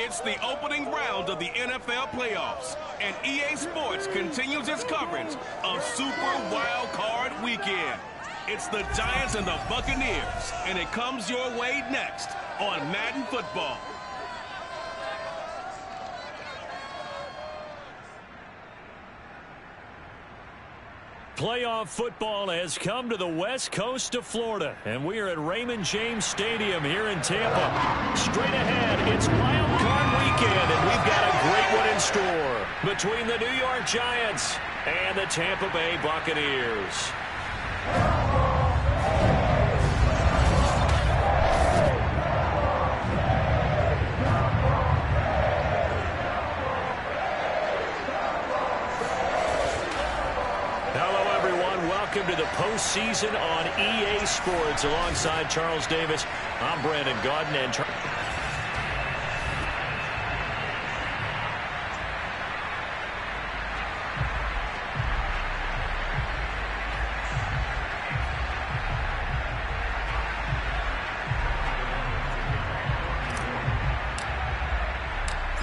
It's the opening round of the NFL playoffs, and EA Sports continues its coverage of Super Wildcard Weekend. It's the Giants and the Buccaneers, and it comes your way next on Madden Football. Playoff football has come to the west coast of Florida, and we are at Raymond James Stadium here in Tampa. Straight ahead, it's Wild Card Weekend, and we've got a great one in store between the New York Giants and the Tampa Bay Buccaneers. Welcome to the postseason on EA Sports. Alongside Charles Davis, I'm Brandon Gaudin.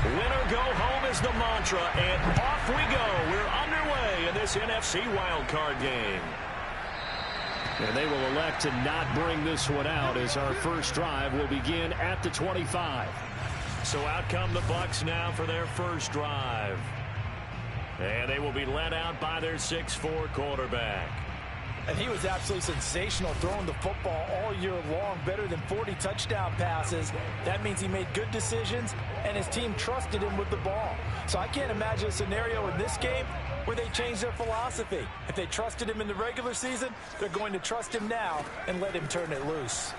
And winner go home is the mantra, and off we go. We're underway in this NFC wildcard game. And they will elect to not bring this one out as our first drive will begin at the 25. So out come the Bucs now for their first drive. And they will be led out by their 6'4" quarterback. And he was absolutely sensational throwing the football all year long, better than 40 touchdown passes. That means he made good decisions, and his team trusted him with the ball. So I can't imagine a scenario in this game where they change their philosophy. If they trusted him in the regular season, they're going to trust him now and let him turn it loose.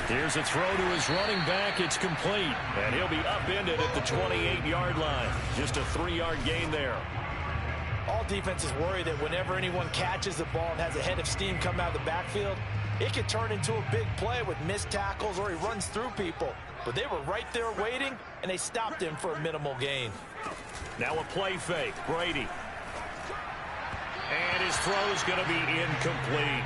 Here's a throw to his running back. It's complete, and he'll be upended at the 28-yard line. Just a 3-yard gain there. All defenses worry that whenever anyone catches the ball and has a head of steam come out of the backfield, it could turn into a big play with missed tackles or he runs through people. But they were right there waiting, and they stopped him for a minimal gain. Now a play fake. Brady. And his throw is going to be incomplete.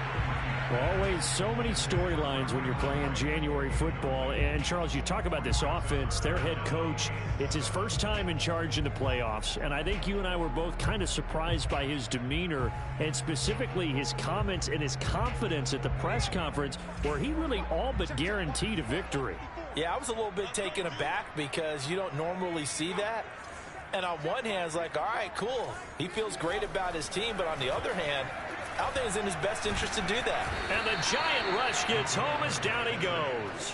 Always so many storylines when you're playing January football. And, Charles, you talk about this offense, their head coach, it's his first time in charge in the playoffs. And I think you and I were both kind of surprised by his demeanor and specifically his comments and his confidence at the press conference where he really all but guaranteed a victory. Yeah, I was a little bit taken aback because you don't normally see that. And on one hand, it's like, all right, cool. He feels great about his team. But on the other hand, I don't think it's in his best interest to do that. And the Giant rush gets home as down he goes.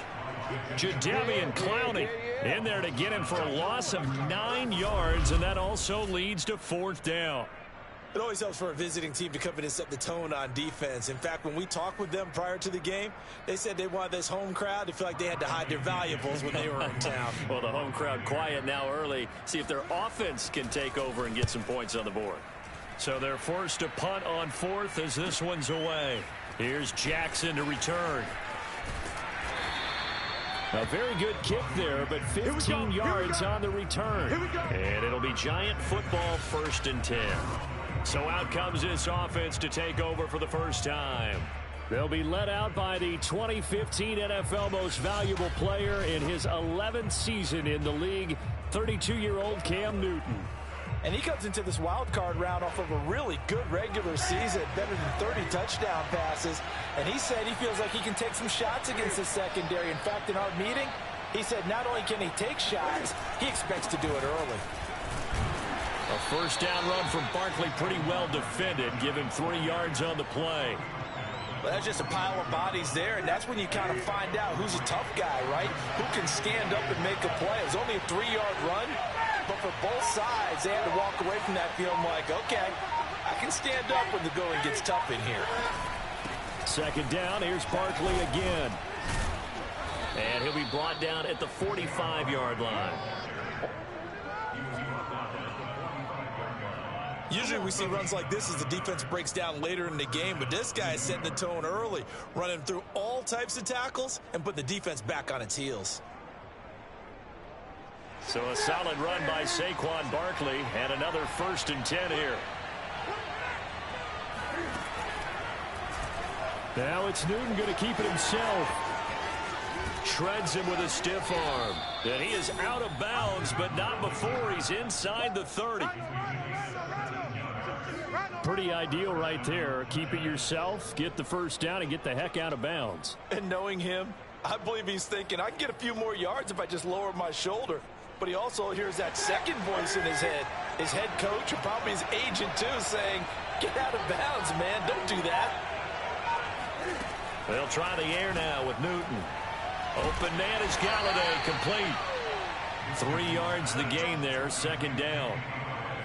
Jadeveon Clowney in there to get him for a loss of 9 yards, and that also leads to 4th down. It always helps for a visiting team to come in and set the tone on defense. In fact, when we talked with them prior to the game, they said they wanted this home crowd to feel like they had to hide their valuables when they were in town. Well, the home crowd quiet now early. See if their offense can take over and get some points on the board. So they're forced to punt on 4th as this one's away. Here's Jackson to return. A very good kick there, but 15 yards on the return. And it'll be Giant football 1st and 10. So out comes this offense to take over for the first time. They'll be led out by the 2015 NFL Most Valuable Player in his 11th season in the league, 32-year-old Cam Newton. And he comes into this wild card round off of a really good regular season, better than 30 touchdown passes. And he said he feels like he can take some shots against the secondary. In fact, in our meeting, he said not only can he take shots, he expects to do it early. A first down run from Barkley, pretty well defended. Give him 3 yards on the play. Well, that's just a pile of bodies there, and that's when you kind of find out who's a tough guy, right? Who can stand up and make a play. It was only a 3-yard run, but for both sides, they had to walk away from that field like, okay, I can stand up when the going gets tough in here. 2nd down, here's Barkley again. And he'll be brought down at the 45-yard line. Usually we see runs like this as the defense breaks down later in the game, but this guy is setting the tone early, running through all types of tackles and put the defense back on its heels. So a solid run by Saquon Barkley and another 1st and 10 here. Now it's Newton going to keep it himself. Shreds him with a stiff arm. And he is out of bounds, but not before he's inside the 30. Pretty ideal right there. Keep it yourself, get the first down, and get the heck out of bounds. And knowing him, I believe he's thinking, I can get a few more yards if I just lower my shoulder. But he also hears that second voice in his head. His head coach, and probably his agent too, saying, get out of bounds, man. Don't do that. They'll try the air now with Newton. Open man is Galladay, complete. 3 yards the gain there, second down.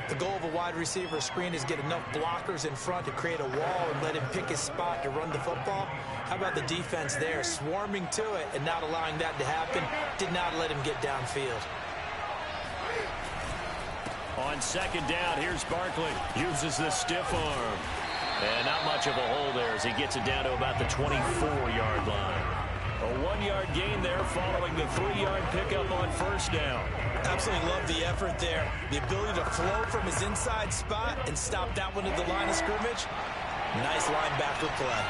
The goal of a wide receiver screen is get enough blockers in front to create a wall and let him pick his spot to run the football. How about the defense there, swarming to it and not allowing that to happen? Did not let him get downfield. On second down, here's Barkley. Uses the stiff arm. And not much of a hole there as he gets it down to about the 24-yard line. A 1-yard gain there following the 3-yard pickup on first down. Absolutely love the effort there. The ability to flow from his inside spot and stop that one at the line of scrimmage. Nice linebacker play.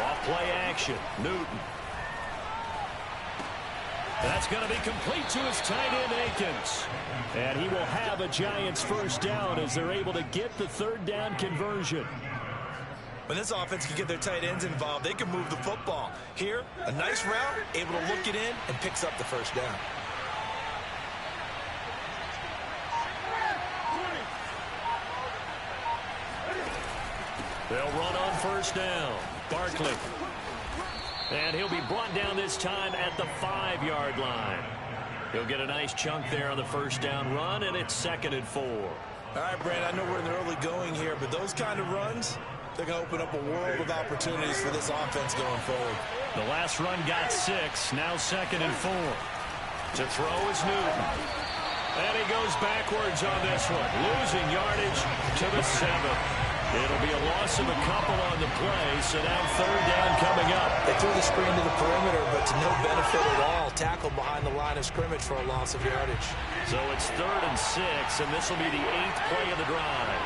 Off play action. Newton. That's going to be complete to his tight end, Akins. And he will have a Giants first down as they're able to get the third down conversion. When this offense can get their tight ends involved, they can move the football. Here, a nice route, able to look it in, and picks up the first down. They'll run on first down. Barkley. And he'll be brought down this time at the 5-yard line. He'll get a nice chunk there on the first down run, and it's 2nd and 4. All right, Brand, I know we're in the early going here, but those kind of runs, they're going to open up a world of opportunities for this offense going forward. The last run got 6, now 2nd and 4. To throw is Newton. And he goes backwards on this one, losing yardage to the 7. It'll be a loss of a couple on the play, so now third down coming up. They threw the screen to the perimeter, but to no benefit at all. Tackled behind the line of scrimmage for a loss of yardage. So it's 3rd and 6, and this will be the 8th play of the drive.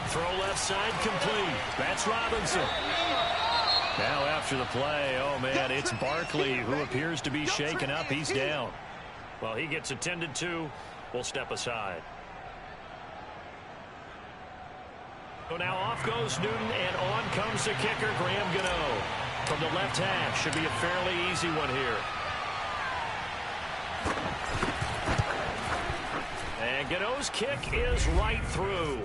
Throw left side complete. That's Robinson. Now after the play, oh man, it's Barkley who appears to be shaken up. He's down. Well, he gets attended to. We'll step aside. So now off goes Newton, and on comes the kicker, Graham Gano. From the left hash, should be a fairly easy one here. And Gano's kick is right through.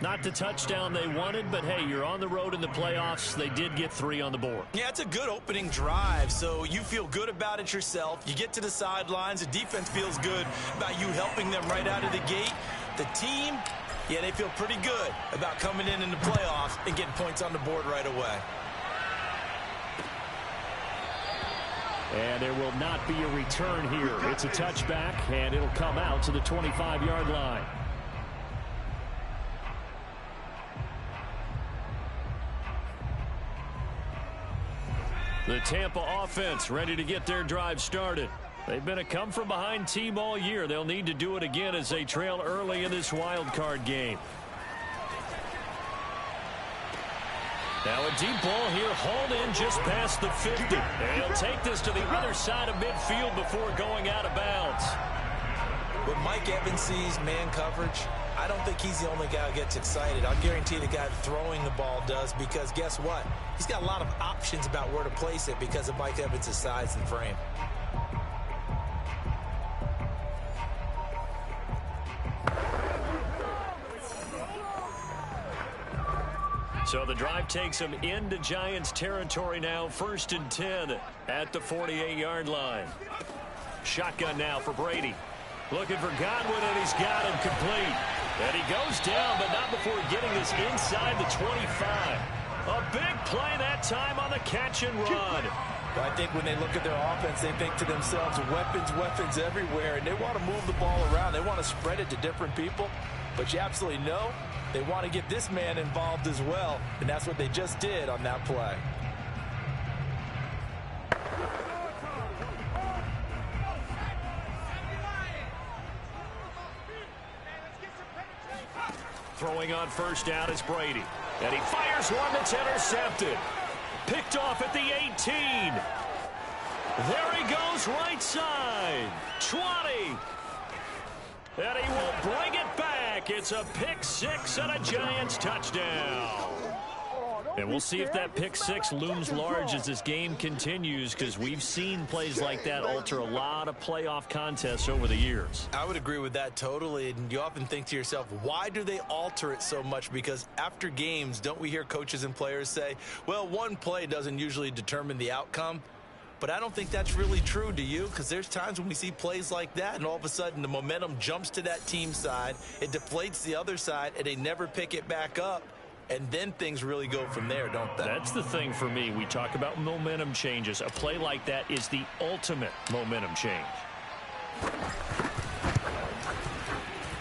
Not the touchdown they wanted, but hey, you're on the road in the playoffs. They did get 3 on the board. Yeah, it's a good opening drive, so you feel good about it yourself. You get to the sidelines. The defense feels good about you helping them right out of the gate. The team, yeah, they feel pretty good about coming in the playoffs and getting points on the board right away. And there will not be a return here. It's a touchback, and it'll come out to the 25-yard line. The Tampa offense ready to get their drive started. They've been a come-from-behind team all year. They'll need to do it again as they trail early in this wild card game. Now a deep ball here, hauled in just past the 50. And he'll take this to the other side of midfield before going out of bounds. When Mike Evans sees man coverage, I don't think he's the only guy who gets excited. I'll guarantee the guy throwing the ball does, because guess what? He's got a lot of options about where to place it because of Mike Evans' size and frame. So the drive takes them into Giants territory now, 1st and 10 at the 48-yard line. Shotgun now for Brady. Looking for Godwin, and he's got him complete. And he goes down, but not before getting this inside the 25. A big play that time on the catch and run. I think when they look at their offense, they think to themselves, weapons, weapons everywhere, and they want to move the ball around. They want to spread it to different people, but you absolutely know they want to get this man involved as well, and that's what they just did on that play. Throwing on first down is Brady. And he fires one that's intercepted. Picked off at the 18. There he goes right side. 20. And he will bring it back. It's a pick six and a Giants touchdown. And we'll see if that pick six looms large as this game continues, because we've seen plays like that alter a lot of playoff contests over the years. I would agree with that totally. And you often think to yourself, why do they alter it so much? Because after games, don't we hear coaches and players say, well, one play doesn't usually determine the outcome? But I don't think that's really true, do you? Because there's times when we see plays like that, and all of a sudden the momentum jumps to that team side, it deflates the other side, and they never pick it back up. And then things really go from there, don't they? That's the thing for me. We talk about momentum changes. A play like that is the ultimate momentum change.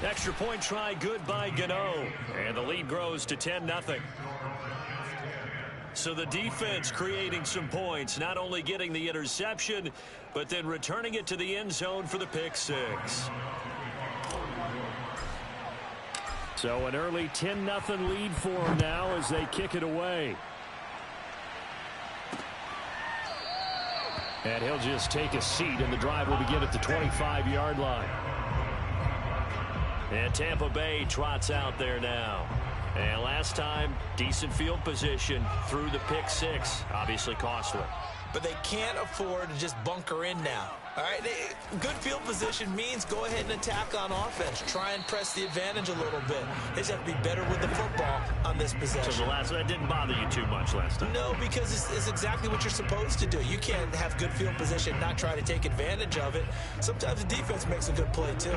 Extra point try good by Gano. And the lead grows to 10-0. So the defense creating some points, not only getting the interception, but then returning it to the end zone for the pick six. So an early 10-0 lead for them now as they kick it away. And he'll just take a seat, and the drive will begin at the 25-yard line. And Tampa Bay trots out there now. And last time, decent field position through the pick six. Obviously costly. But they can't afford to just bunker in now. All right, good field position means go ahead and attack on offense. Try and press the advantage a little bit. They just have to be better with the football on this possession. So the last one, that didn't bother you too much last time? No, because it's exactly what you're supposed to do. You can't have good field position and not try to take advantage of it. Sometimes the defense makes a good play, too.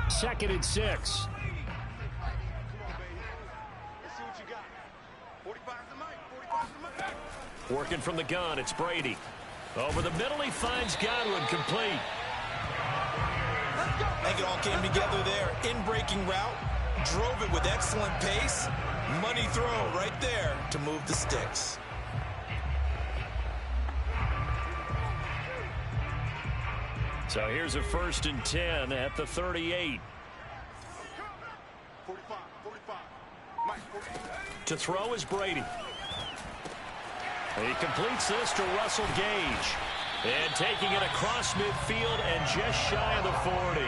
2nd and 6. Working from the gun, it's Brady. Over the middle, he finds Godwin, complete. I think it all came together there. In-breaking route, drove it with excellent pace. Money throw right there to move the sticks. So here's a 1st and 10 at the 38. To throw is Brady. He completes this to Russell Gage. And taking it across midfield and just shy of the 40.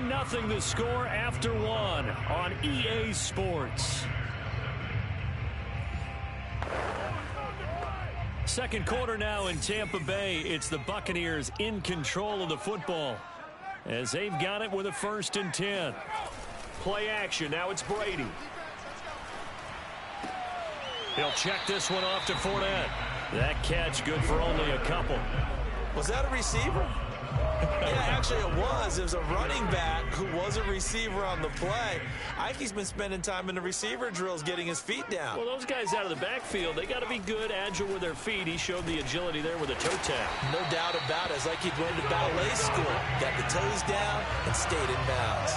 Nothing the score after one on EA Sports. Second quarter now in Tampa Bay. It's the Buccaneers in control of the football as they've got it with a 1st and 10. Play action. Now it's Brady. He'll check this one off to Fournette. That catch good for only a couple. Was that a receiver? Yeah, actually it was. It was a running back who was a receiver on the play. I think he's been spending time in the receiver drills getting his feet down. Well, those guys out of the backfield, they got to be good, agile with their feet. He showed the agility there with a toe tap. No doubt about it. It's like he'd went to ballet school. Got the toes down and stayed in bounds.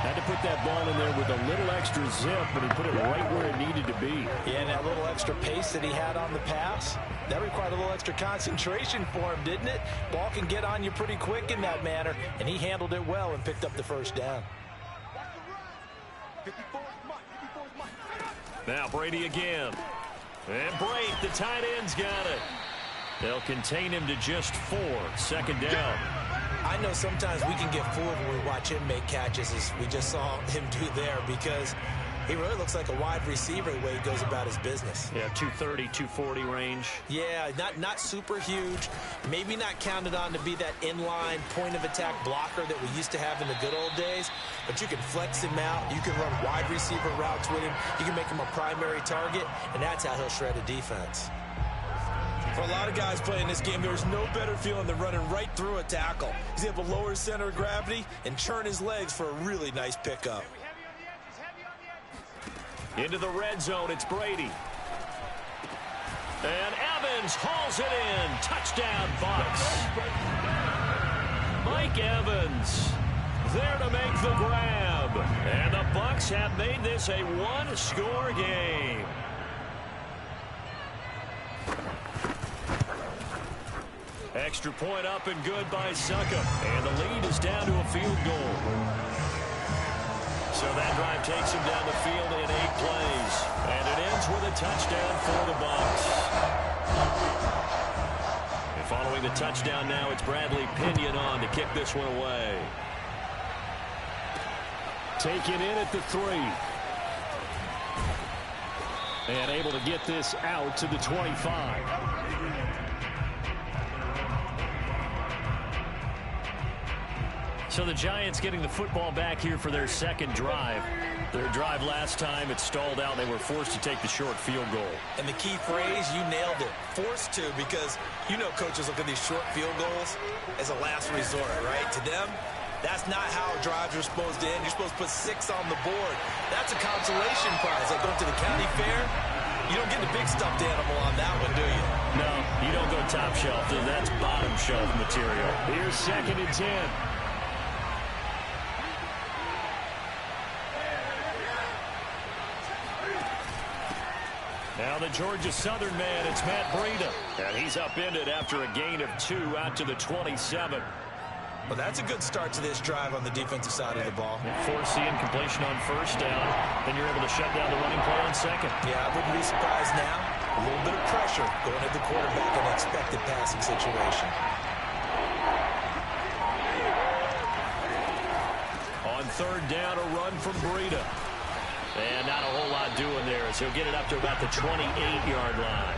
Had to put that ball in there with a little extra zip, but he put it right where it needed to be. Yeah, and that little extra pace that he had on the pass, that required a little extra concentration for him, didn't it? Ball can get on you pretty quick in that manner, and he handled it well and picked up the 1st down. Now Brady again. And Brady, the tight end's got it. They'll contain him to just 4. 2nd down. I know sometimes we can get fooled when we watch him make catches, as we just saw him do there, because he really looks like a wide receiver the way he goes about his business. Yeah, 230, 240 range. Yeah, not super huge. Maybe not counted on to be that inline point-of-attack blocker that we used to have in the good old days, but you can flex him out. You can run wide receiver routes with him. You can make him a primary target, and that's how he'll shred a defense. For a lot of guys playing this game, there's no better feeling than running right through a tackle. He's able to lower his center of gravity and churn his legs for a really nice pickup. Into the red zone, it's Brady. And Evans hauls it in. Touchdown, Bucs. Mike Evans there to make the grab. And the Bucs have made this a one-score game. Extra point up and good by Succop. And the lead is down to a field goal. So that drive takes him down the field in 8 plays. And it ends with a touchdown for the Bucs. And following the touchdown now, it's Bradley Pinion on to kick this one away. Taken in at the 3. And able to get this out to the 25. So the Giants getting the football back here for their second drive. Their drive last time, it stalled out. They were forced to take the short field goal. And the key phrase, you nailed it. Forced to, because you know coaches look at these short field goals as a last resort, right? To them, that's not how drives are supposed to end. You're supposed to put 6 on the board. That's a consolation prize. Like going to the county fair, you don't get the big stuffed animal on that one, do you? No, you don't go top shelf. That's bottom shelf material. Here's 2nd and 10. Now the Georgia Southern man, it's Matt Breida. And he's upended after a gain of 2 out to the 27. Well, that's a good start to this drive on the defensive side of the ball. Force the incompletion on 1st down. Then you're able to shut down the running play on 2nd. Yeah, I wouldn't be surprised now. A little bit of pressure going at the quarterback in an expected passing situation. On 3rd down, a run from Breida. And not a whole lot doing there as he'll get it up to about the 28-yard line.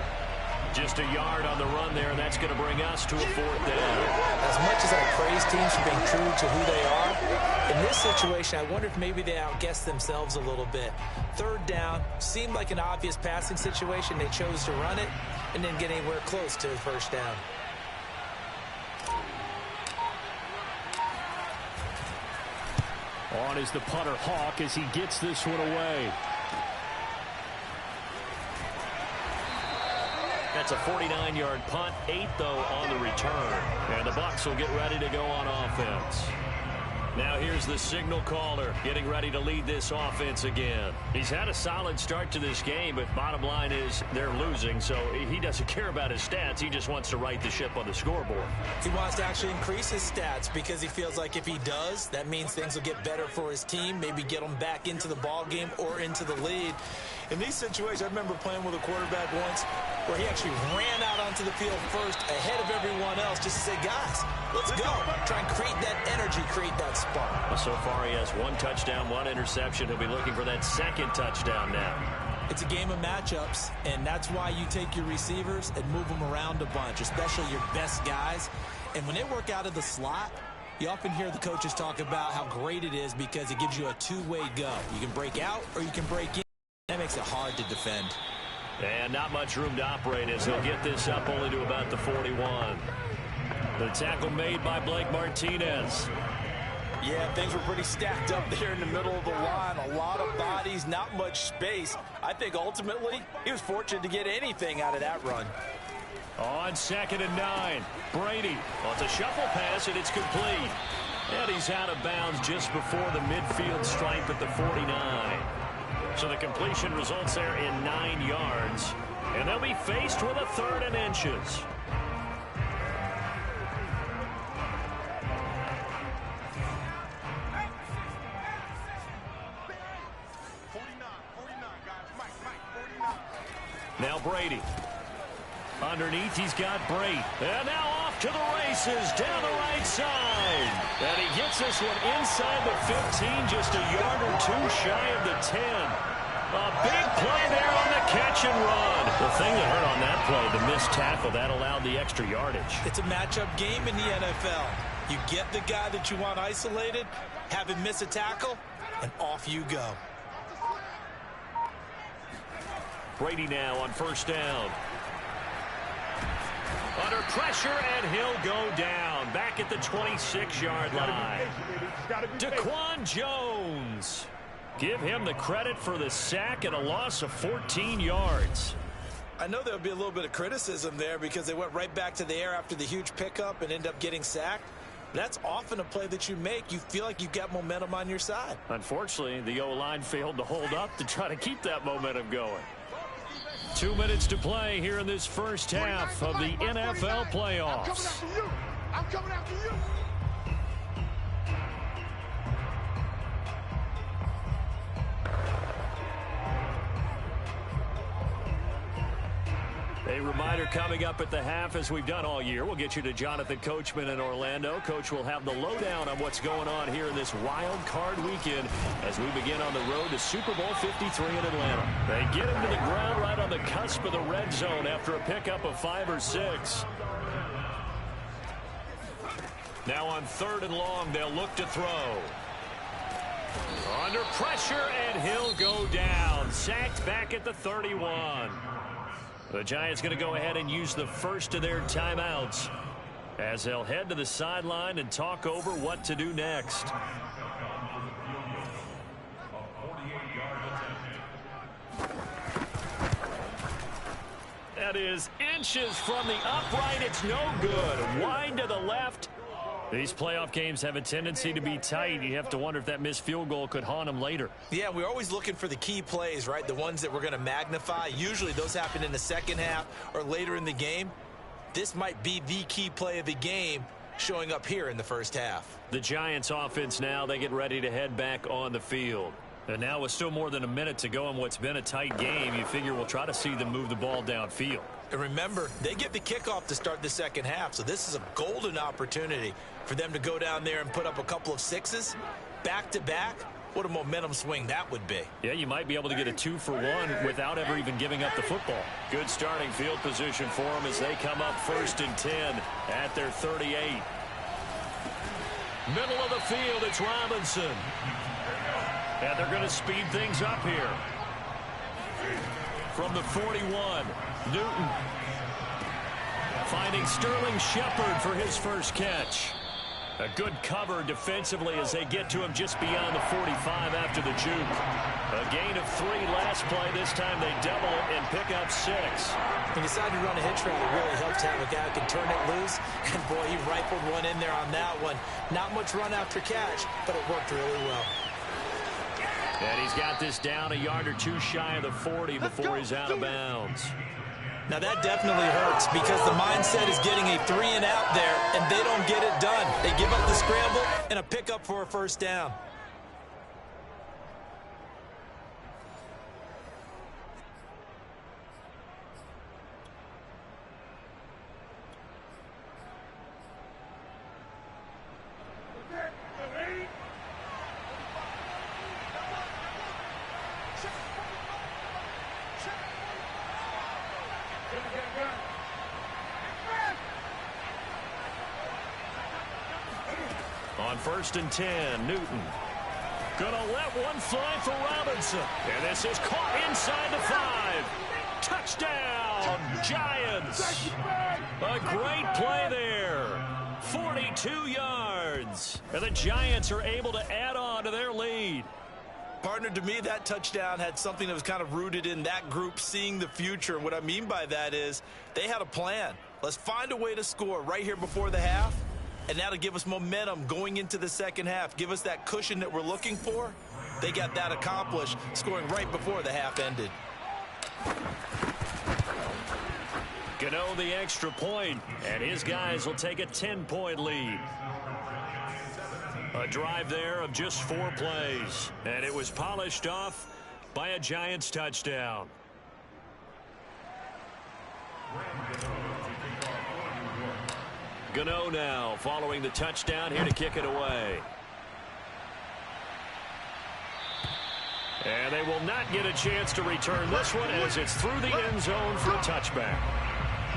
Just a yard on the run there, and that's going to bring us to a 4th down. As much as I praise teams for being true to who they are, in this situation, I wonder if maybe they outguessed themselves a little bit. 3rd down, seemed like an obvious passing situation. They chose to run it and didn't get anywhere close to 1st down. On is the punter Hawk as he gets this one away. That's a 49-yard punt, 8 though on the return. And the Bucs will get ready to go on offense. Now here's the signal caller getting ready to lead this offense again. He's had a solid start to this game, but bottom line is they're losing, so he doesn't care about his stats. He just wants to right the ship on the scoreboard. He wants to actually increase his stats because he feels like if he does, that means things will get better for his team, maybe get them back into the ball game or into the lead. In these situations, I remember playing with a quarterback once where he actually ran out onto the field first ahead of everyone else just to say, guys, let's go. Try and create that energy, create that spark. Well, so far he has 1 touchdown, 1 interception. He'll be looking for that 2nd touchdown now. It's a game of matchups, and that's why you take your receivers and move them around a bunch, especially your best guys. And when they work out of the slot, you often hear the coaches talk about how great it is because it gives you a 2-way go. You can break out or you can break in. That makes it hard to defend. And not much room to operate as he'll get this up only to about the 41. The tackle made by Blake Martinez. Yeah, things were pretty stacked up there in the middle of the line. A lot of bodies, not much space. I think ultimately he was fortunate to get anything out of that run. On 2nd and 9, Brady. Well, it's a shuffle pass, and it's complete. And he's out of bounds just before the midfield stripe at the 49. So the completion results there in 9 yards. And they'll be faced with a 3rd and inches. Now Brady. Underneath, he's got Brady. And now off to the races down the right side. And he gets this one inside the 15, just a yard or 2 shy of the 10. A big play there on the catch and run. The thing that hurt on that play, the missed tackle, that allowed the extra yardage. It's a matchup game in the NFL. You get the guy that you want isolated, have him miss a tackle, and off you go. Brady now on 1st down. Under pressure, and he'll go down. Back at the 26-yard line. Daquan Jones. Give him the credit for the sack and a loss of 14 yards. I know there'll be a little bit of criticism there because they went right back to the air after the huge pickup and ended up getting sacked. That's often a play that you make. You feel like you've got momentum on your side. Unfortunately, the O-line failed to hold up to try to keep that momentum going. 2 minutes to play here in this first half of the NFL playoffs. I'm coming after you. A reminder coming up at the half, as we've done all year. We'll get you to Jonathan Coachman in Orlando. Coach will have the lowdown on what's going on here in this wild card weekend as we begin on the road to Super Bowl 53 in Atlanta. They get him to the ground right on the cusp of the red zone after a pickup of 5 or 6. Now on 3rd and long, they'll look to throw. Under pressure, and he'll go down. Sacked back at the 31. The Giants going to go ahead and use the first of their timeouts as they'll head to the sideline and talk over what to do next. That is inches from the upright. It's no good. Wide to the left. These playoff games have a tendency to be tight. You have to wonder if that missed field goal could haunt them later. Yeah, we're always looking for the key plays, right? The ones that we're going to magnify. Usually those happen in the second half or later in the game. This might be the key play of the game showing up here in the first half. The Giants offense now, they get ready to head back on the field. And now with still more than a minute to go in what's been a tight game, you figure we'll try to see them move the ball downfield. And remember, they get the kickoff to start the second half, so this is a golden opportunity for them to go down there and put up a couple of 6s back-to-back. What a momentum swing that would be. Yeah, you might be able to get a 2-for-1 without ever even giving up the football. Good starting field position for them as they come up 1st and 10 at their 38. Middle of the field, it's Robinson. And they're going to speed things up here. From the 41, Newton. Finding Sterling Shepard for his first catch. A good cover defensively as they get to him just beyond the 45 after the juke. A gain of 3 last play. This time they double it and pick up 6. He decided to run a hitch route. It really helps to have a guy who can turn it loose. And, boy, he rifled one in there on that one. Not much run after catch, but it worked really well. And he's got this down a yard or 2 shy of the 40 before he's out of bounds. Now that definitely hurts because the mindset is getting a 3-and-out there, and they don't get it done. They give up the scramble and a pickup for a first down. On 1st and 10, Newton. Gonna let one fly for Robinson. And this is caught inside the 5. Touchdown, Giants. A great play there. 42 yards. And the Giants are able to add on to their lead. Partner, to me, that touchdown had something that was kind of rooted in that group seeing the future. And what I mean by that is they had a plan. Let's find a way to score right here before the half. And that'll give us momentum going into the second half. Give us that cushion that we're looking for. They got that accomplished, scoring right before the half ended. Gano the extra point, and his guys will take a 10-point lead. A drive there of just 4 plays, and it was polished off by a Giants touchdown. Gano now following the touchdown here to kick it away. And they will not get a chance to return this one as it's through the end zone for a touchback.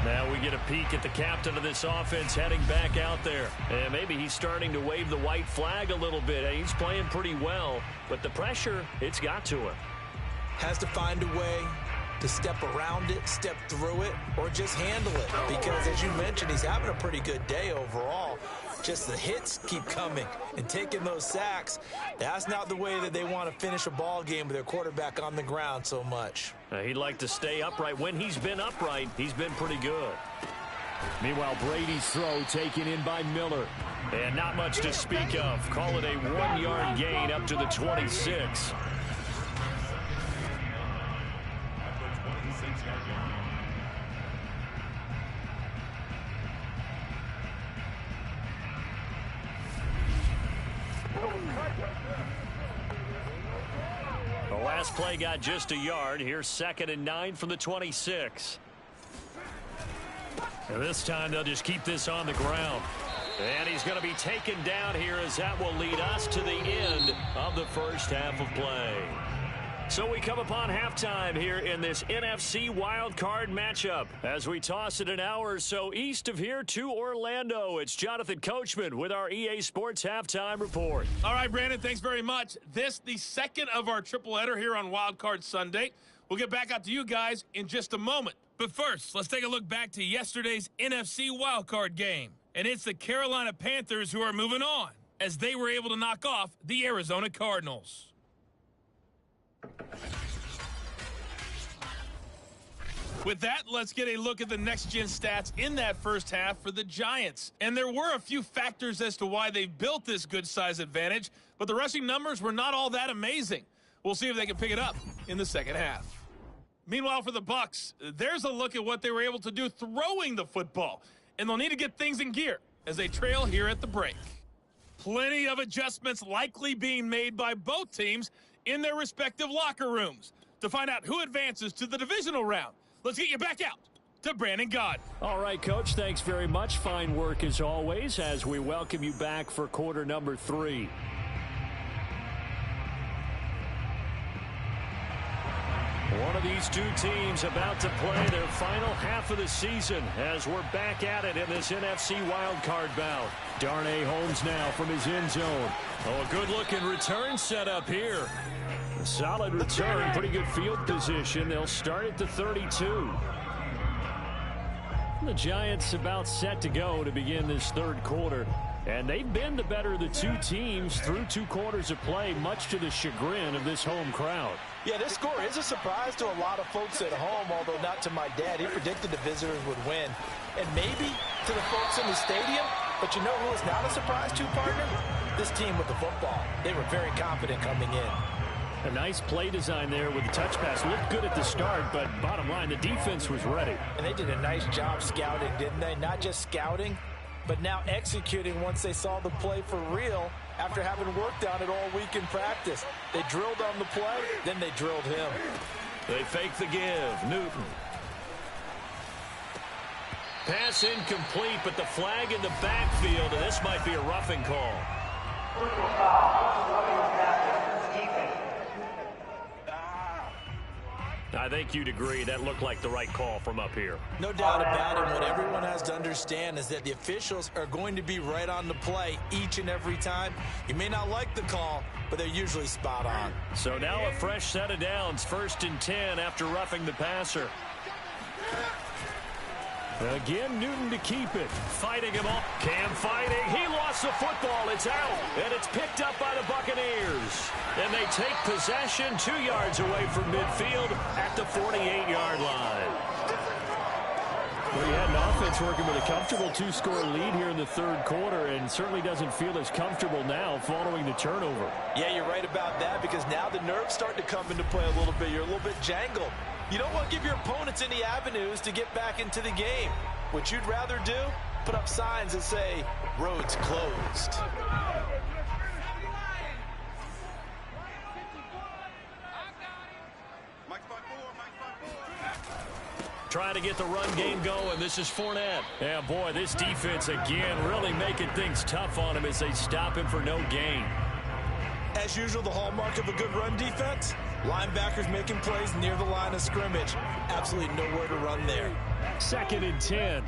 Now we get a peek at the captain of this offense heading back out there. And maybe he's starting to wave the white flag a little bit. He's playing pretty well, but the pressure, it's got to him. Has to find a way to step around it, step through it, or just handle it. Because, as you mentioned, he's having a pretty good day overall. Just the hits keep coming and taking those sacks. That's not the way that they want to finish a ball game with their quarterback on the ground so much. He'd like to stay upright. When he's been upright, he's been pretty good. Meanwhile, Brady's throw taken in by Miller. And not much to speak of. Call it a 1-yard gain up to the 26. The last play got just a yard. Here's 2nd and 9 from the 26. And this time they'll just keep this on the ground. And he's going to be taken down here as that will lead us to the end of the first half of play. So we come upon halftime here in this NFC Wildcard matchup as we toss it an hour or so east of here to Orlando. It's Jonathan Coachman with our EA Sports Halftime Report. All right, Brandon, thanks very much. This, the second of our triple header here on Wildcard Sunday. We'll get back out to you guys in just a moment. But first, let's take a look back to yesterday's NFC Wildcard game. And it's the Carolina Panthers who are moving on as they were able to knock off the Arizona Cardinals. With that, let's get a look at the next-gen stats in that first half for the Giants. And there were a few factors as to why they built this good-size advantage, but the rushing numbers were not all that amazing. We'll see if they can pick it up in the second half. Meanwhile, for the Bucs, there's a look at what they were able to do throwing the football. And they'll need to get things in gear as they trail here at the break. Plenty of adjustments likely being made by both teams in their respective locker rooms. To find out who advances to the divisional round, let's get you back out to Brandon Gaudin. All right, Coach, thanks very much. Fine work as always as we welcome you back for quarter number 3. One of these two teams about to play their final half of the season as we're back at it in this NFC wildcard bout. Darnay Holmes now from his end zone. Oh, a good-looking return set up here. A solid return, pretty good field position. They'll start at the 32. The Giants about set to go to begin this third quarter. And they've been the better of the two teams through 2 quarters of play, much to the chagrin of this home crowd. Yeah, this score is a surprise to a lot of folks at home, although not to my dad. He predicted the visitors would win. And maybe to the folks in the stadium, but you know who is not a surprise to, partner? This team with the football. They were very confident coming in. A nice play design there with the touch pass. Looked good at the start, but bottom line, the defense was ready. And they did a nice job scouting, didn't they? Not just scouting, but now executing once they saw the play for real after having worked on it all week in practice. They drilled on the play, then they drilled him. They fake the give. Newton. Pass incomplete, but the flag in the backfield, and this might be a roughing call. I think you'd agree that looked like the right call from up here. No doubt about it. What everyone has to understand is that the officials are going to be right on the play each and every time. You may not like the call, but they're usually spot on. So now a fresh set of downs, 1st and 10 after roughing the passer. Again, Newton to keep it. Fighting him off. Cam fighting. He lost the football. It's out. And it's picked up by the Buccaneers. And they take possession 2 yards away from midfield at the 48-yard line. Well, you had an offense working with a comfortable 2-score lead here in the third quarter and certainly doesn't feel as comfortable now following the turnover. Yeah, you're right about that because now the nerves start to come into play a little bit. You're a little bit jangled. You don't want to give your opponents any avenues to get back into the game. What you'd rather do, put up signs that say, roads closed. Trying to get the run game going. This is Fournette. Yeah, boy, this defense again really making things tough on him as they stop him for no gain. As usual, the hallmark of a good run defense, linebackers making plays near the line of scrimmage. Absolutely nowhere to run there. 2nd and 10.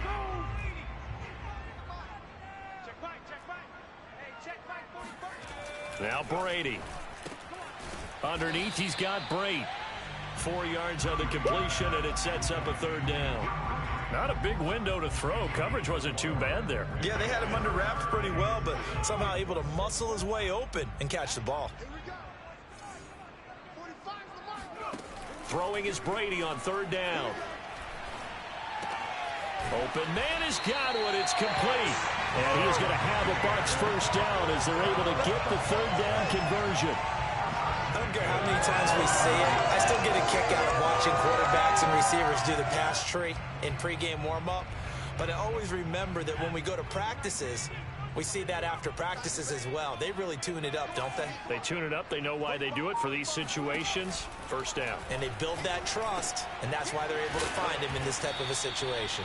Now Brady. Underneath, he's got Brate. 4 yards on the completion, and it sets up a 3rd down. Not a big window to throw. Coverage wasn't too bad there. Yeah, they had him under wraps pretty well, but somehow able to muscle his way open and catch the ball. Throwing is Brady on 3rd down. Open man has got one. It's complete. And he is going to have a Bucs first down as they're able to get the third down conversion. I don't care how many times we see it. I still get a kick out of watching quarterbacks and receivers do the pass tree in pregame warm-up. But I always remember that when we go to practices, we see that after practices as well. They really tune it up, don't they? They tune it up. They know why they do it for these situations. First down. And they build that trust, and that's why they're able to find him in this type of a situation.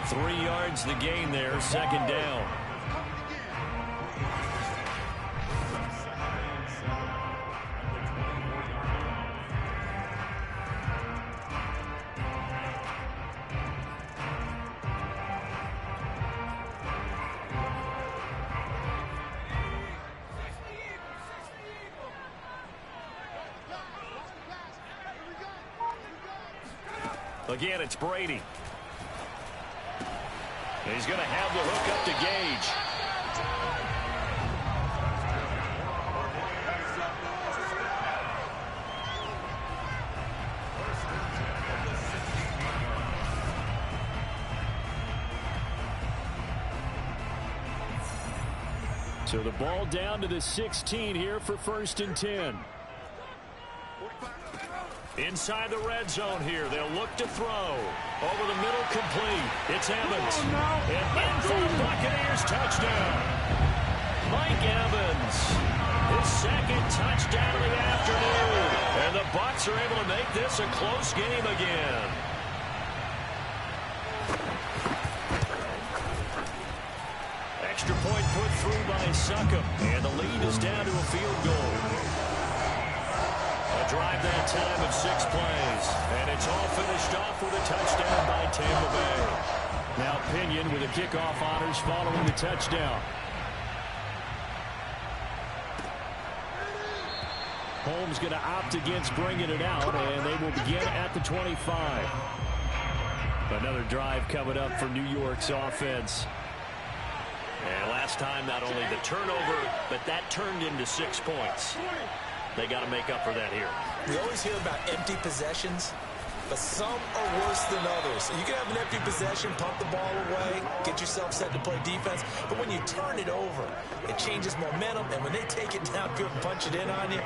3 yards the gain there, second down. Again, it's Brady. And he's going to have the hook up to Gage. So the ball down to the 16 here for 1st and 10. Inside the red zone here. They'll look to throw. Over the middle, complete. It's Evans. And in for the Buccaneers touchdown. Mike Evans. His second touchdown of the afternoon. And the Bucs are able to make this a close game again. Extra point put through by Succop. And the lead is down to a field goal. A drive that time of 6 plays. And it's all finished off with a touchdown by Tampa Bay. Now Pinion with the kickoff honors following the touchdown. Holmes going to opt against bringing it out, and they will begin at the 25. Another drive coming up for New York's offense. And last time, not only the turnover, but that turned into 6 points. They got to make up for that here. We always hear about empty possessions, but some are worse than others. You can have an empty possession, pump the ball away, get yourself set to play defense, but when you turn it over, it changes momentum, and when they take it downfield and punch it in on you,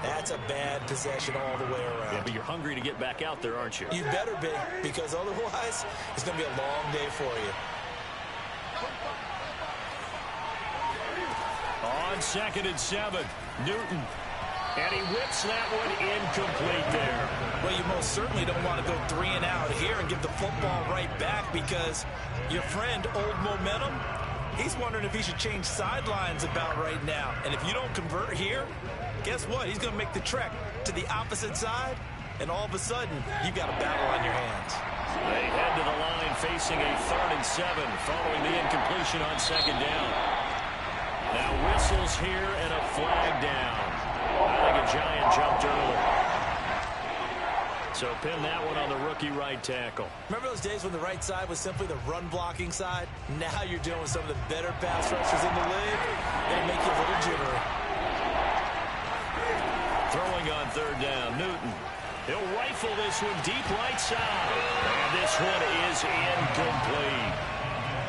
that's a bad possession all the way around. Yeah, but you're hungry to get back out there, aren't you? You better be, because otherwise, it's going to be a long day for you. On 2nd and 7, Newton. And he whips that one incomplete there. Well, you most certainly don't want to go 3 and out here and give the football right back, because your friend, Old Momentum, he's wondering if he should change sidelines about right now. And if you don't convert here, guess what? He's going to make the trek to the opposite side, and all of a sudden, you've got a battle on your hands. They head to the line facing a 3rd and 7 following the incompletion on 2nd down. Now whistles here and a flag down. I think a giant jumped early. So pin that one on the rookie right tackle. Remember those days when the right side was simply the run-blocking side? Now you're dealing with some of the better pass rushers in the league. It'll make you a little jittery. Throwing on 3rd down, Newton. He'll rifle this one deep right side. And this one is incomplete.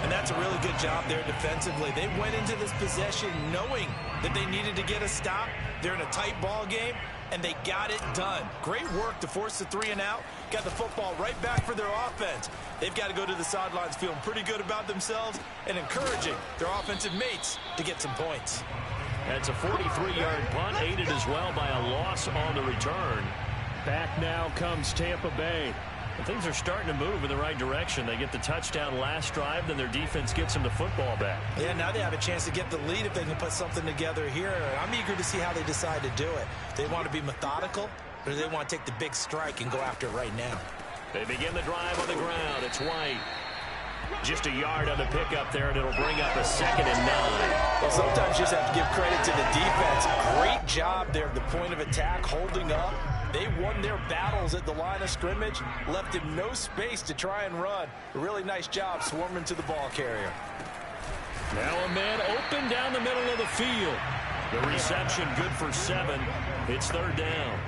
And that's a really good job there defensively. They went into this possession knowing that they needed to get a stop. They're in a tight ball game, and they got it done. Great work to force the 3 and out. Got the football right back for their offense. They've got to go to the sidelines feeling pretty good about themselves and encouraging their offensive mates to get some points. That's a 43-yard punt, aided as well by a loss on the return. Back now comes Tampa Bay. Things are starting to move in the right direction. They get the touchdown last drive, then their defense gets them the football back. Yeah, now they have a chance to get the lead if they can put something together here. I'm eager to see how they decide to do it. Do they want to be methodical, or do they want to take the big strike and go after it right now? They begin the drive on the ground. It's White. Just a yard on the pickup there, and it'll bring up a 2nd and 9. Well, sometimes you just have to give credit to the defense. Great job there at the point of attack, holding up. They won their battles at the line of scrimmage, left him no space to try and run. A really nice job swarming to the ball carrier. Now a man open down the middle of the field. The reception good for 7. It's 3rd down.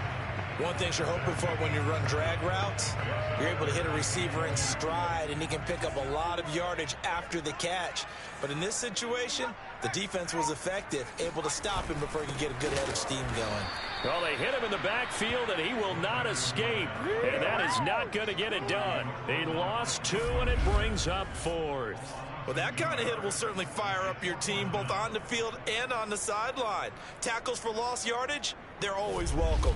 One thing you're hoping for when you run drag routes, you're able to hit a receiver in stride, and he can pick up a lot of yardage after the catch. But in this situation, the defense was effective, able to stop him before he could get a good head of steam going. Well, they hit him in the backfield, and he will not escape. And that is not going to get it done. They lost 2, and it brings up 4th. Well, that kind of hit will certainly fire up your team, both on the field and on the sideline. Tackles for lost yardage, they're always welcome.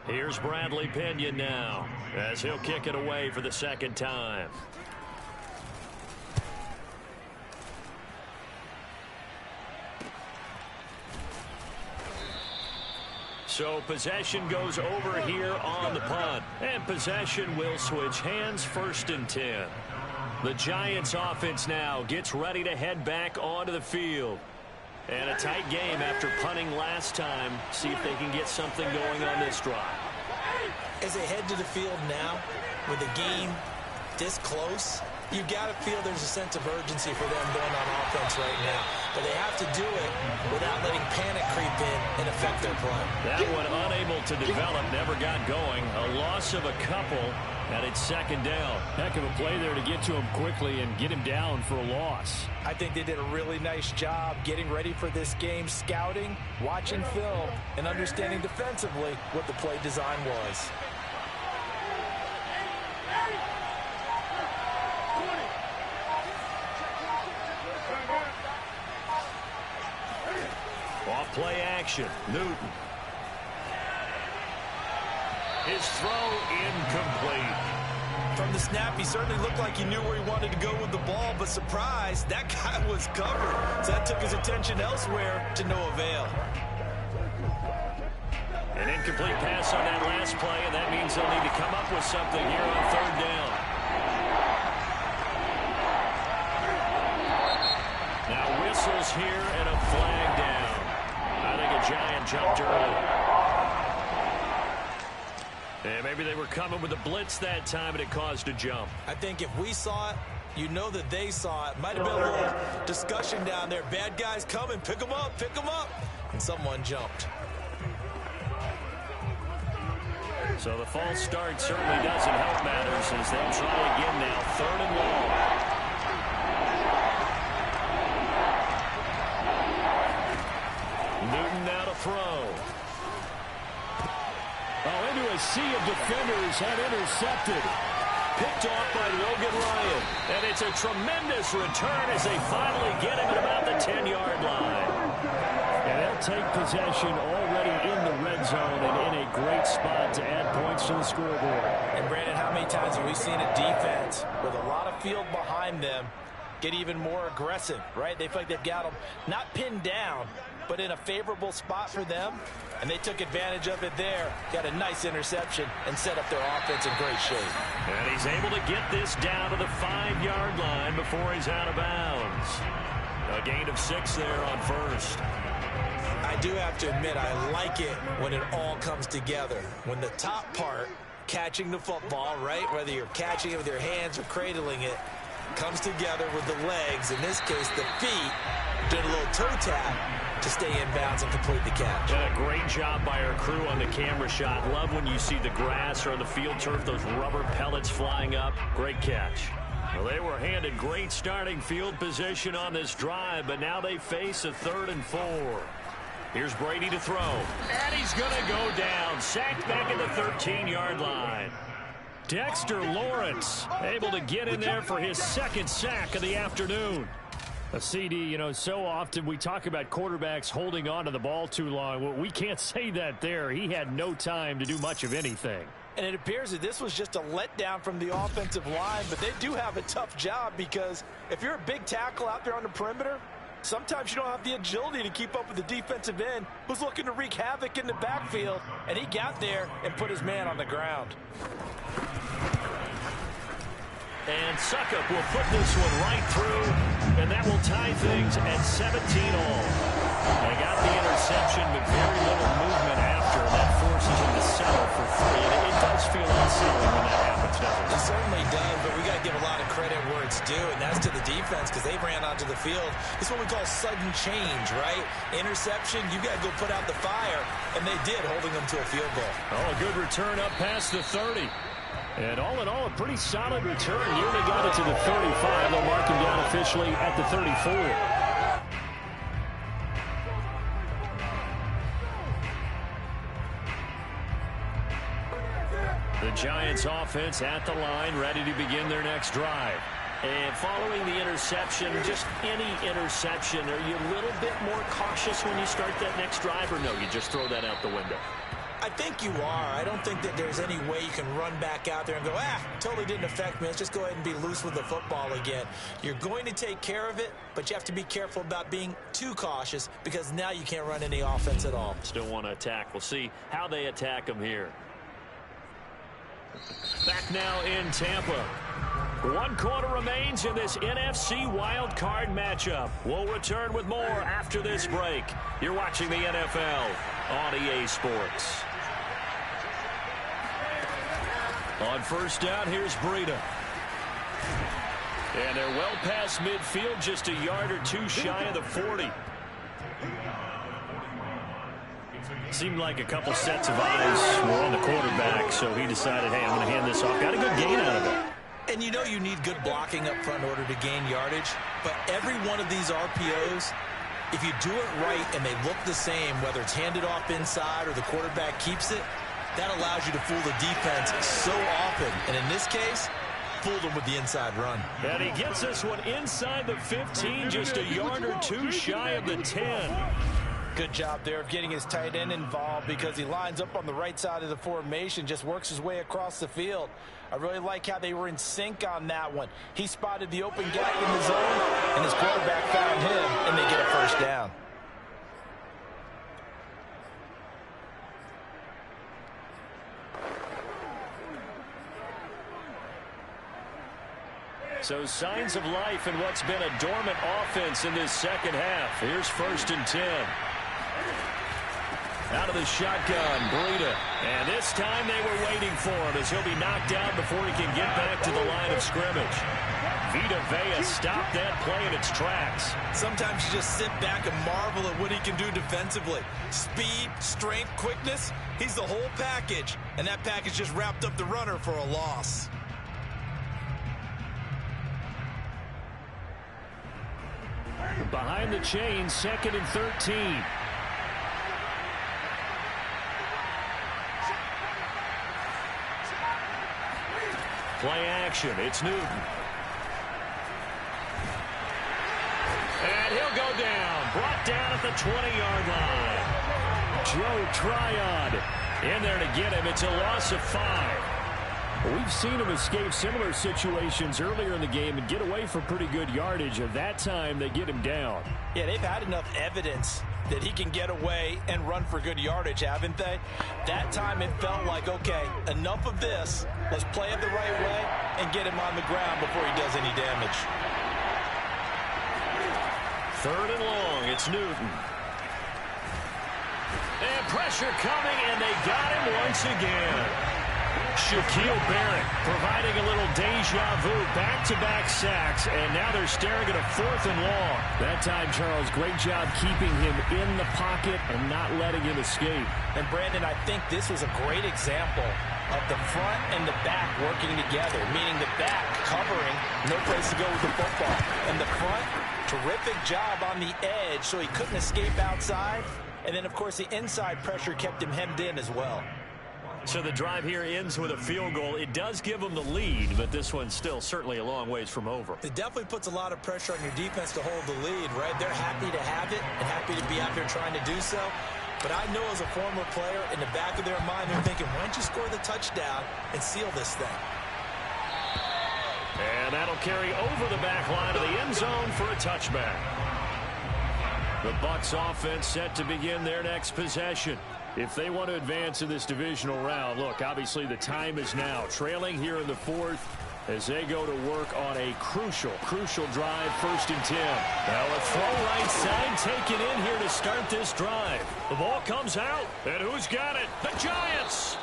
Here's Bradley Pinion now, as he'll kick it away for the second time. So possession goes over here on the punt. And possession will switch hands, 1st and 10. The Giants offense now gets ready to head back onto the field. And a tight game after punting last time. See if they can get something going on this drive. As they head to the field now, with the game this close, you've got to feel there's a sense of urgency for them going on offense right now. But they have to do it without letting panic creep in and affect their play. That one unable to develop, never got going. A loss of a couple, and it's 2nd down. Heck of a play there to get to him quickly and get him down for a loss. I think they did a really nice job getting ready for this game, scouting, watching film, and understanding defensively what the play design was. Off play action, Newton. His throw incomplete. From the snap, he certainly looked like he knew where he wanted to go with the ball, but surprise, that guy was covered. So that took his attention elsewhere to no avail. An incomplete pass on that last play, and that means they'll need to come up with something here on 3rd down. Now whistles here and a flag down. I think a Giant jumped early. And maybe they were coming with a blitz that time, and it caused a jump. I think if we saw it, you know that they saw it. Might have been a little discussion down there. Bad guys coming, pick them up, and someone jumped. So the false start certainly doesn't help matters as they'll try again now. 3rd and long. Newton now to throw. Oh, into a sea of defenders and intercepted. Picked off by Logan Ryan. And it's a tremendous return as they finally get him at about the 10-yard line. And they'll take possession already in the red zone and in a great spot to add points to the scoreboard. And Brandon, how many times have we seen a defense with a lot of field behind them get even more aggressive, right? They feel like they've got them not pinned down, but in a favorable spot for them, and they took advantage of it there. Got a nice interception and set up their offense in great shape. And he's able to get this down to the 5-yard line before he's out of bounds. A gain of 6 there on 1st. I do have to admit, I like it when it all comes together. When the top part, catching the football, right, whether you're catching it with your hands or cradling it, comes together with the legs, in this case the feet, doing a little toe tap to stay in bounds and complete the catch. And a great job by our crew on the camera shot. Love when you see the grass or the field turf, those rubber pellets flying up. Great catch. Well, they were handed great starting field position on this drive, but now they face a 3rd and 4. Here's Brady to throw. And he's going to go down. Sacked back at the 13-yard line. Dexter Lawrence able to get in there for his 2nd sack of the afternoon. A CD, you know, so often we talk about quarterbacks holding on to the ball too long. Well, we can't say that there. He had no time to do much of anything. And it appears that this was just a letdown from the offensive line, but they do have a tough job because if you're a big tackle out there on the perimeter, sometimes you don't have the agility to keep up with the defensive end who's looking to wreak havoc in the backfield, and he got there and put his man on the ground. And Suckup will put this one right through, and that will tie things at 17 all. They got the interception, but very little movement after, and that forces him to settle for 3. And it does feel unsettling when that happens, doesn't it? It certainly does, but we got to give a lot of credit where it's offense do, and that's to the defense because they ran onto the field. It's what we call sudden change, right? Interception, you got to go put out the fire, and they did, holding them to a field goal. Oh, a good return up past the 30. And all in all, a pretty solid return. Nearly got it to the 35. They'll mark him down officially at the 34. The Giants offense at the line, ready to begin their next drive. And following the interception, just any interception, are you a little bit more cautious when you start that next drive, or no, you just throw that out the window? I think you are. I don't think that there's any way you can run back out there and go, totally didn't affect me. Let's just go ahead and be loose with the football again. You're going to take care of it, but you have to be careful about being too cautious because now you can't run any offense at all. Still want to attack. We'll see how they attack them here. Back now in Tampa. 1 quarter remains in this NFC Wildcard matchup. We'll return with more after this break. You're watching the NFL on EA Sports. On first down, here's Breida. And they're well past midfield, just a yard or two shy of the 40. Seemed like a couple sets of eyes were on the quarterback, so he decided, hey, I'm going to hand this off. Got a good gain out of it. And you know you need good blocking up front in order to gain yardage, but every one of these RPOs, if you do it right and they look the same, whether it's handed off inside or the quarterback keeps it, that allows you to fool the defense so often. And in this case, fooled them with the inside run. And he gets this one inside the 15, just a yard or two shy of the 10. Good job there of getting his tight end involved because he lines up on the right side of the formation, just works his way across the field. I really like how they were in sync on that one. He spotted the open gap in the zone, and his quarterback found him, and they get a first down. So signs of life in what's been a dormant offense in this second half. Here's 1st and 10. Out of the shotgun, Breida. And this time they were waiting for him as he'll be knocked down before he can get back to the line of scrimmage. Vita Vea stopped that play in its tracks. Sometimes you just sit back and marvel at what he can do defensively. Speed, strength, quickness, he's the whole package. And that package just wrapped up the runner for a loss. Behind the chains, 2nd and 13. Play action. It's Newton. And he'll go down. Brought down at the 20-yard line. Joe Tryon in there to get him. It's a loss of 5. We've seen him escape similar situations earlier in the game and get away for pretty good yardage. At that time, they get him down. Yeah, they've had enough evidence that he can get away and run for good yardage, haven't they? That time it felt like, okay, enough of this. Let's play it the right way and get him on the ground before he does any damage. 3rd and long. It's Newton. And pressure coming, and they got him once again. Shaquille Barrett providing a little deja vu, back-to-back sacks, and now they're staring at a 4th and long. That time, Charles, great job keeping him in the pocket and not letting him escape. And, Brandon, I think this was a great example of the front and the back working together, meaning the back covering, no place to go with the football. And the front, terrific job on the edge so he couldn't escape outside. And then, of course, the inside pressure kept him hemmed in as well. So the drive here ends with a field goal. It does give them the lead, but this one's still certainly a long ways from over. It definitely puts a lot of pressure on your defense to hold the lead, right? They're happy to have it and happy to be out there trying to do so. But I know as a former player, in the back of their mind, they're thinking, why don't you score the touchdown and seal this thing? And that'll carry over the back line of the end zone for a touchback. The Bucs offense set to begin their next possession. If they want to advance in this divisional round, look, obviously the time is now. Trailing here in the 4th as they go to work on a crucial drive, 1st and 10. Now a throw right side taken in here to start this drive. The ball comes out, and who's got it? The Giants!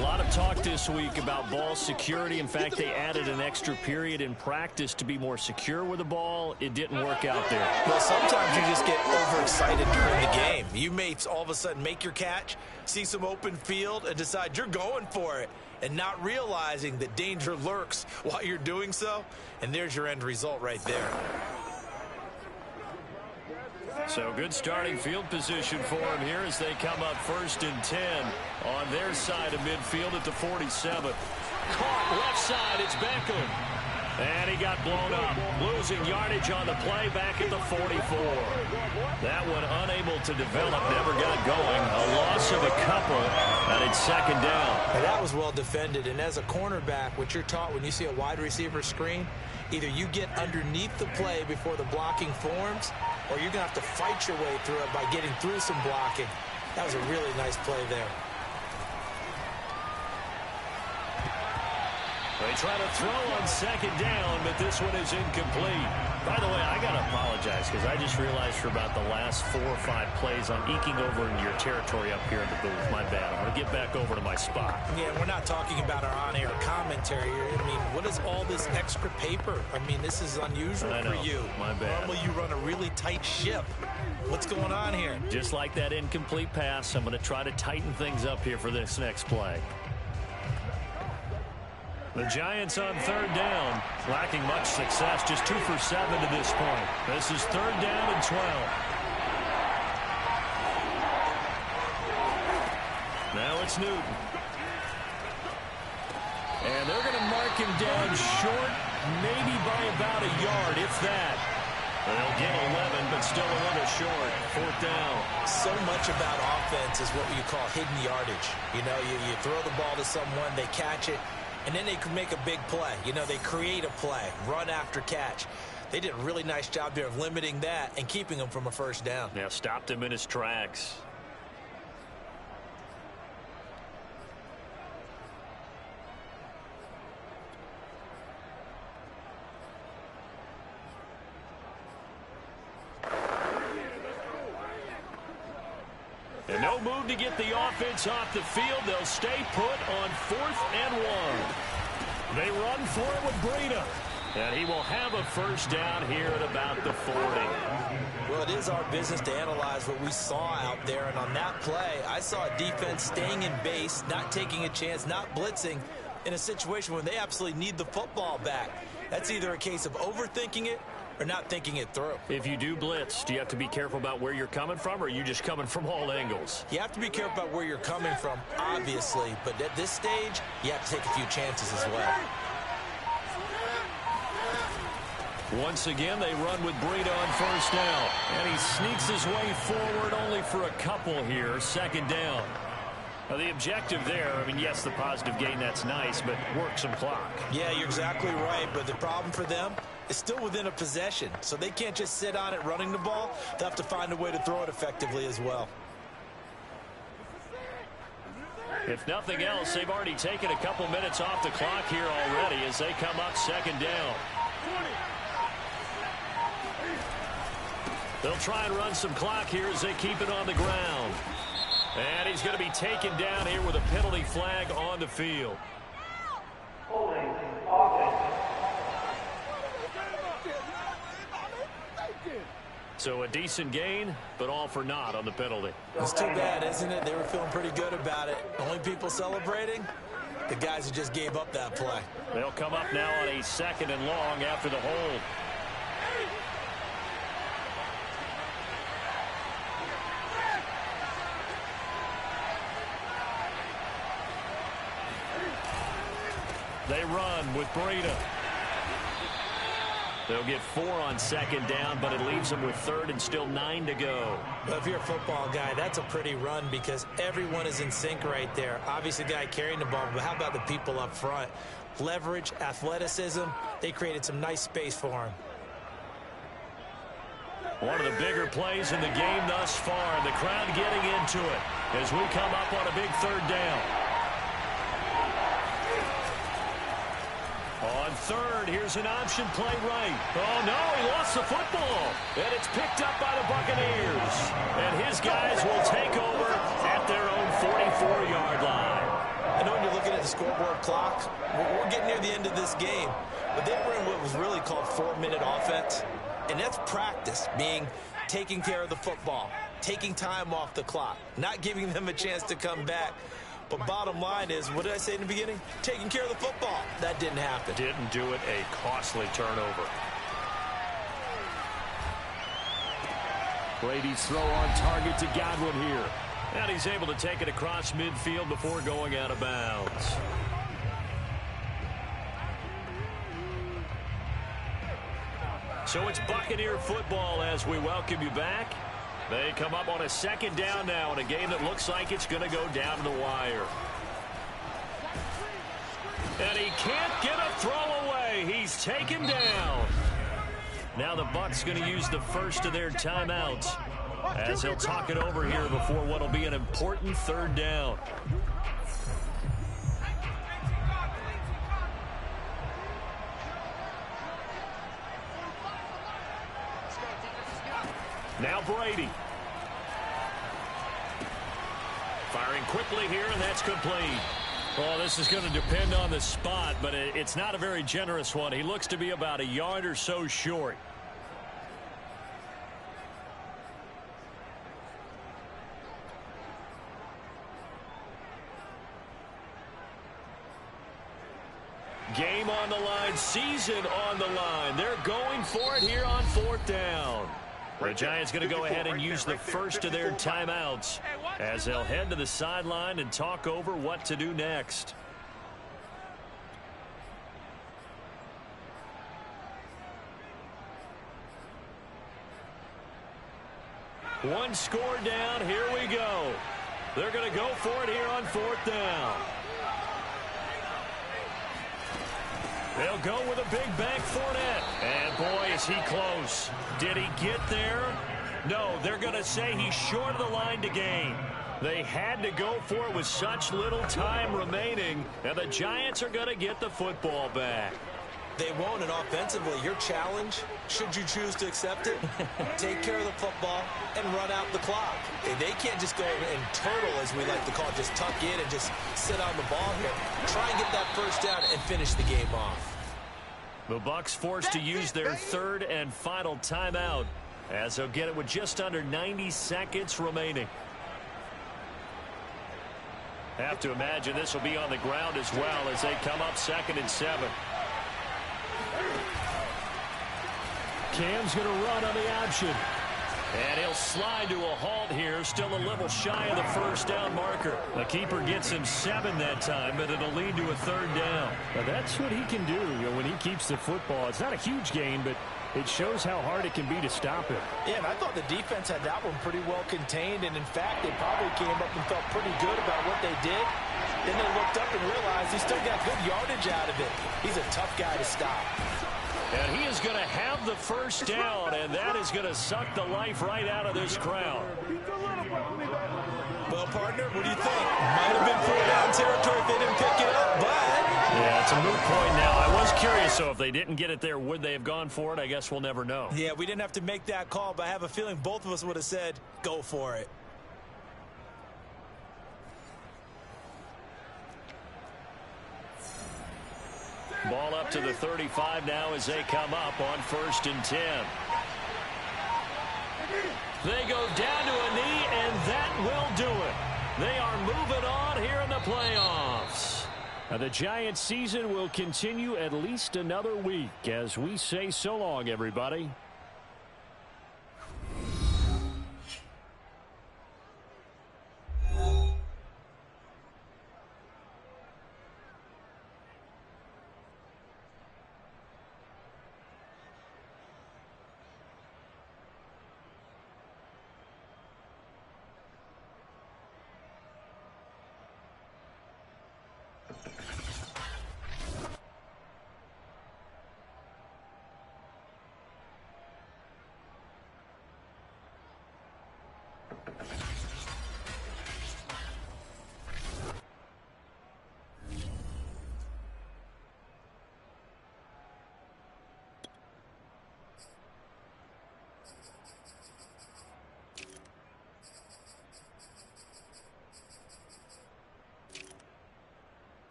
A lot of talk this week about ball security. In fact, they added an extra period in practice to be more secure with the ball. It didn't work out there. Well, sometimes you just get overexcited during the game. You may all of a sudden make your catch, see some open field, and decide you're going for it, and not realizing that danger lurks while you're doing so. And there's your end result right there. So good starting field position for him here as they come up 1st and 10 on their side of midfield at the 47. Caught left side. It's Beckham. And he got blown up. Losing yardage on the play back at the 44. That one unable to develop. Never got going. A loss of a couple. And it's 2nd down. Now, that was well defended. And as a cornerback, what you're taught when you see a wide receiver screen, either you get underneath the play before the blocking forms, or you're going to have to fight your way through it by getting through some blocking. That was a really nice play there. They try to throw on 2nd down, but this one is incomplete. By the way, I got to apologize because I just realized for about the last 4 or 5 plays I'm eking over into your territory up here in the booth. My bad. I'm going to get back over to my spot. Yeah, we're not talking about our on-air commentary. I mean, what is all this extra paper? I mean, this is unusual for you. My bad. Normally you run a really tight ship. What's going on here? Just like that incomplete pass, I'm going to try to tighten things up here for this next play. The Giants on 3rd down, lacking much success, just 2 for 7 to this point. This is 3rd down and 12. Now it's Newton. And they're going to mark him down short, maybe by about a yard, if that. They'll get 11, but still a little short. 4th down. So much about offense is what you call hidden yardage. You know, you throw the ball to someone, they catch it, and then they can make a big play. You know, they create a play, run after catch. They did a really nice job there of limiting that and keeping him from a 1st down. Yeah, stopped him in his tracks. And no move to get the offense off the field. They'll stay put on 4th and 1. They run for it with Breida. And he will have a 1st down here at about the 40. Well, it is our business to analyze what we saw out there. And on that play, I saw a defense staying in base, not taking a chance, not blitzing in a situation where they absolutely need the football back. That's either a case of overthinking it or not thinking it through. If you do blitz, do you have to be careful about where you're coming from, or are you just coming from all angles? You have to be careful about where you're coming from, obviously, but at this stage, you have to take a few chances as well. Once again, they run with Breida on 1st down, and he sneaks his way forward only for a couple here. 2nd down. Now, the objective there, I mean, yes, the positive gain, that's nice, but work some clock. Yeah, you're exactly right, but the problem for them is still within a possession, so they can't just sit on it running the ball. They'll have to find a way to throw it effectively as well. If nothing else, they've already taken a couple minutes off the clock here already as they come up 2nd down. They'll try and run some clock here as they keep it on the ground. And he's going to be taken down here with a penalty flag on the field. So a decent gain, but all for naught on the penalty. It's too bad, isn't it? They were feeling pretty good about it. Only people celebrating, the guys who just gave up that play. They'll come up now on a 2nd and long after the hold. They run with Breida. They'll get 4 on 2nd down, but it leaves them with 3rd and still 9 to go. Well, if you're a football guy, that's a pretty run because everyone is in sync right there. Obviously, the guy carrying the ball, but how about the people up front? Leverage, athleticism, they created some nice space for him. One of the bigger plays in the game thus far, and the crowd getting into it as we come up on a big 3rd down. On 3rd, here's an option play right. Oh, no, he lost the football. And it's picked up by the Buccaneers. And his guys will take over at their own 44-yard line. And when you scoreboard clock. We're getting near the end of this game. But they were in what was really called 4-minute offense. And that's practice, meaning taking care of the football, taking time off the clock, not giving them a chance to come back. But bottom line is, what did I say in the beginning? Taking care of the football. That didn't happen. Didn't do it. A costly turnover. Brady's throw on target to Godwin here. And he's able to take it across midfield before going out of bounds. So it's Buccaneer football as we welcome you back. They come up on a second down now in a game that looks like it's going to go down to the wire. And he can't get a throw away. He's taken down. Now the Bucs going to use the first of their timeouts as they'll talk it over here before what will be an important third down. Now Brady. Firing quickly here, and that's complete. Well, this is going to depend on the spot, but it's not a very generous one. He looks to be about a yard or so short. Game on the line, season on the line. They're going for it here on fourth down. The Giants going to go ahead and use the first of their timeouts as they'll head to the sideline and talk over what to do next. One score down. Here we go. They're going to go for it here on fourth down. They'll go with a big bank Fournette. And boy, is he close. Did he get there? No, they're going to say he's short of the line to gain. They had to go for it with such little time remaining. And the Giants are going to get the football back. They won't, and offensively, your challenge, should you choose to accept it, take care of the football and run out the clock. They can't just go and turtle, as we like to call it, just tuck in and just sit on the ball here. Try and get that first down and finish the game off. The Bucs forced to use their third and final timeout as they'll get it with just under 90 seconds remaining. Have to imagine this will be on the ground as well as they come up 2nd and 7. Cam's going to run on the option. And he'll slide to a halt here, still a little shy of the first down marker. The keeper gets him 7 that time, but it'll lead to a third down. Now that's what he can do, when he keeps the football. It's not a huge gain, but it shows how hard it can be to stop him. Yeah, and I thought the defense had that one pretty well contained, and in fact, they probably came up and felt pretty good about what they did. Then they looked up and realized he still got good yardage out of it. He's a tough guy to stop. And he is going to have the first down, and that is going to suck the life right out of this crowd. Well, partner, what do you think? Might have been 4-down territory if they didn't pick it up, but... Yeah, it's a moot point now. I was curious, so if they didn't get it there, would they have gone for it? I guess we'll never know. Yeah, we didn't have to make that call, but I have a feeling both of us would have said, go for it. Ball up to the 35 now as they come up on 1st and 10. They go down to a knee, and that will do it. They are moving on here in the playoffs. Now the Giants season will continue at least another week as we say so long, everybody.